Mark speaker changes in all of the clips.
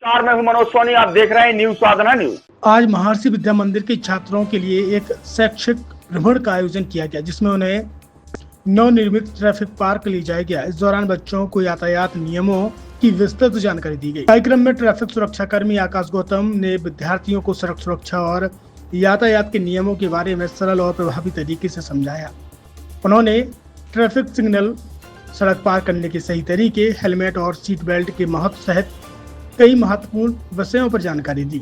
Speaker 1: नमस्कार, मैं हूं मनोज सोनी। आप देख रहे हैं न्यूज साधना न्यूज।
Speaker 2: आज महर्षि विद्या मंदिर के छात्रों के लिए एक शैक्षिक भ्रमण का आयोजन किया गया, जिसमें उन्हें नवनिर्मित ट्रैफिक पार्क ले जाया गया। इस दौरान बच्चों को यातायात नियमों की विस्तृत जानकारी दी गई। कार्यक्रम में ट्रैफिक सुरक्षा कर्मी आकाश गौतम ने विद्यार्थियों को सड़क सुरक्षा और यातायात के नियमों के बारे में सरल और प्रभावी तरीके से समझाया। उन्होंने ट्रैफिक सिग्नल, सड़क पार करने के सही तरीके, हेलमेट और सीट बेल्ट के महत्व सहित कई महत्वपूर्ण विषयों पर जानकारी दी।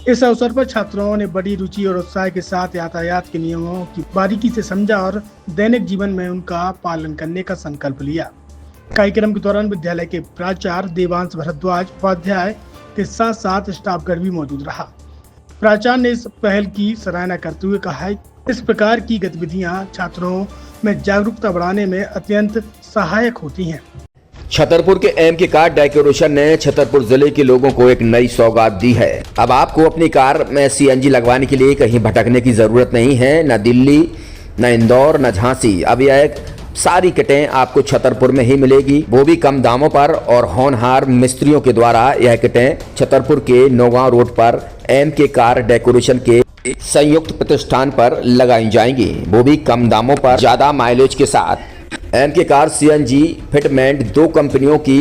Speaker 2: इस अवसर पर छात्रों ने बड़ी रुचि और उत्साह के साथ यातायात के नियमों की बारीकी से समझा और दैनिक जीवन में उनका पालन करने का संकल्प लिया। कार्यक्रम के दौरान विद्यालय के प्राचार्य देवांश भारद्वाज उपाध्याय के साथ साथ स्टाफगण भी मौजूद रहा। प्राचार्य ने इस पहल की सराहना करते हुए कहा है, इस प्रकार की गतिविधियां छात्रों में जागरूकता बढ़ाने में अत्यंत सहायक होती हैं।
Speaker 3: छतरपुर के एमके कार डेकोरेशन ने छतरपुर जिले के लोगों को एक नई सौगात दी है। अब आपको अपनी कार में सीएनजी लगवाने के लिए कहीं भटकने की जरूरत नहीं है, न दिल्ली, न इंदौर, न झांसी। अब यह सारी किटें आपको छतरपुर में ही मिलेगी, वो भी कम दामों पर। और होनहार मिस्त्रियों के द्वारा यह किटें छतरपुर के नौगांव रोड पर एमके कार डेकोरेशन के संयुक्त प्रतिष्ठान पर लगाई जाएंगी, वो भी कम दामों पर, ज्यादा माइलेज के साथ। एमके कार सीएनजी फिटमेंट 2 कंपनियों की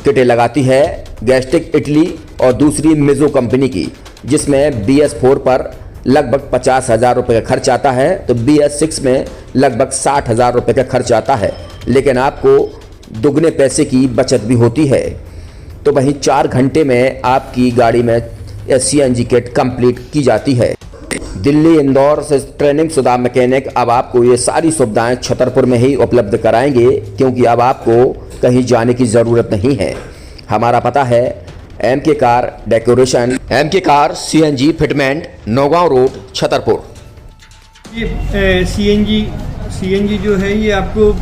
Speaker 3: किटें लगाती है, गैस्टिक इटली और दूसरी मिजो कंपनी की, जिसमें BS4 पर लगभग 50,000 रुपये का खर्च आता है, तो BS6 में लगभग 60,000 रुपये का खर्च आता है। लेकिन आपको दुगने पैसे की बचत भी होती है। तो वहीं 4 घंटे में आपकी गाड़ी में सीएनजी किट कंप्लीट की जाती है। दिल्ली, इंदौर से ट्रेनिंग शुदा मैकेनिक अब आपको ये सारी सुविधाएं छतरपुर में ही उपलब्ध कराएंगे, क्योंकि अब आपको कहीं जाने की ज़रूरत नहीं है। हमारा पता है MK car decoration, MK car CNG fitment, Naugaon road, Chhatarpur.
Speaker 4: ये सीएनजी जो है ये आपको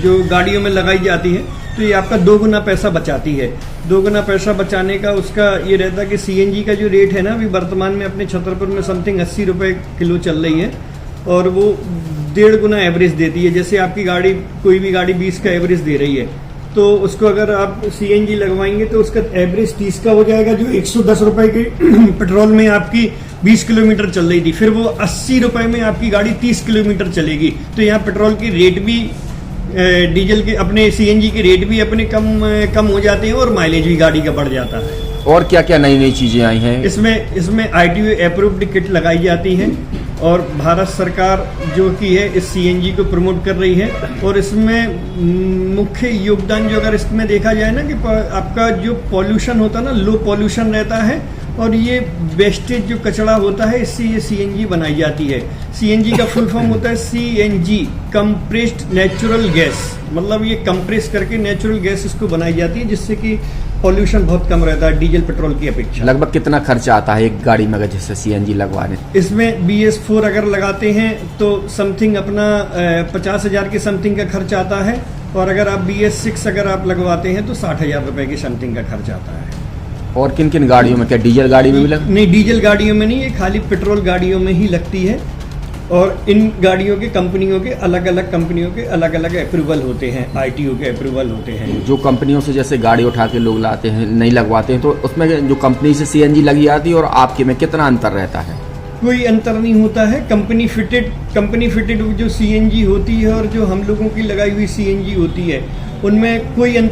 Speaker 4: जो गाड़ियों में लगाई जाती है, तो ये आपका 2 गुना पैसा बचाती है। 2 गुना पैसा बचाने का उसका ये रहता है कि सीएनजी का जो रेट है ना, अभी वर्तमान में अपने छतरपुर में समथिंग 80 रुपये किलो चल रही है, और वो 1.5 गुना एवरेज देती है। जैसे आपकी गाड़ी, कोई भी गाड़ी 20 का एवरेज दे रही है, तो उसको अगर आप सीएनजी लगवाएंगे तो उसका एवरेज 30 का हो जाएगा। जो 110 रुपये की पेट्रोल में आपकी 20 किलोमीटर चल रही थी, फिर वो 80 रुपये में आपकी गाड़ी 30 किलोमीटर चलेगी। तो यहाँ पेट्रोल की रेट भी, डीजल के, अपने सीएनजी के रेट भी अपने कम हो जाते हैं, और माइलेज भी गाड़ी का बढ़ जाता है।
Speaker 3: और क्या क्या नई नई चीजें आई हैं?
Speaker 4: इसमें ITO अप्रूव्ड किट लगाई जाती है, और भारत सरकार जो की है इस सीएनजी को प्रमोट कर रही है। और इसमें मुख्य योगदान जो अगर इसमें देखा जाए ना, कि आपका जो पॉल्यूशन होता है ना, लो पॉल्यूशन रहता है, और ये वेस्टेज जो कचरा होता है, इससे ये सीएनजी बनाई जाती है। सीएनजी का फुल फॉर्म होता है CNG, कंप्रेस्ड नेचुरल गैस। मतलब ये कंप्रेस करके नेचुरल गैस इसको बनाई जाती है, जिससे कि पॉल्यूशन बहुत कम रहता है डीजल पेट्रोल की अपेक्षा।
Speaker 3: लगभग कितना खर्चा आता है एक गाड़ी में अगर जैसे सीएनजी लगवाने?
Speaker 4: इसमें BS4 अगर लगाते हैं तो समथिंग अपना 50,000 के समथिंग का खर्च आता है, और अगर आप BS6 अगर आप लगवाते हैं तो 60,000 रुपये की समथिंग का खर्च आता है।
Speaker 3: और किन किन गाड़ियों में? क्या डीजल गाड़ी में भी
Speaker 4: नहीं, डीजल गाड़ियों में नहीं, ये खाली पेट्रोल गाड़ियों में ही लगती है। और इन गाड़ियों के कंपनियों के अलग अलग अप्रूवल होते हैं, ITO के अप्रूवल होते हैं।
Speaker 3: जो कंपनियों से जैसे गाड़ी उठा के लोग लाते हैं, नहीं लगवाते हैं, तो उसमें जो कंपनी से सीएनजी लगी आती है और आपके में कितना अंतर रहता है?
Speaker 4: कोई अंतर नहीं होता है। कंपनी फिटेड जो सीएनजी होती है और जो हम लोगों की लगाई हुई सीएनजी होती है, उनमें कोई अंतर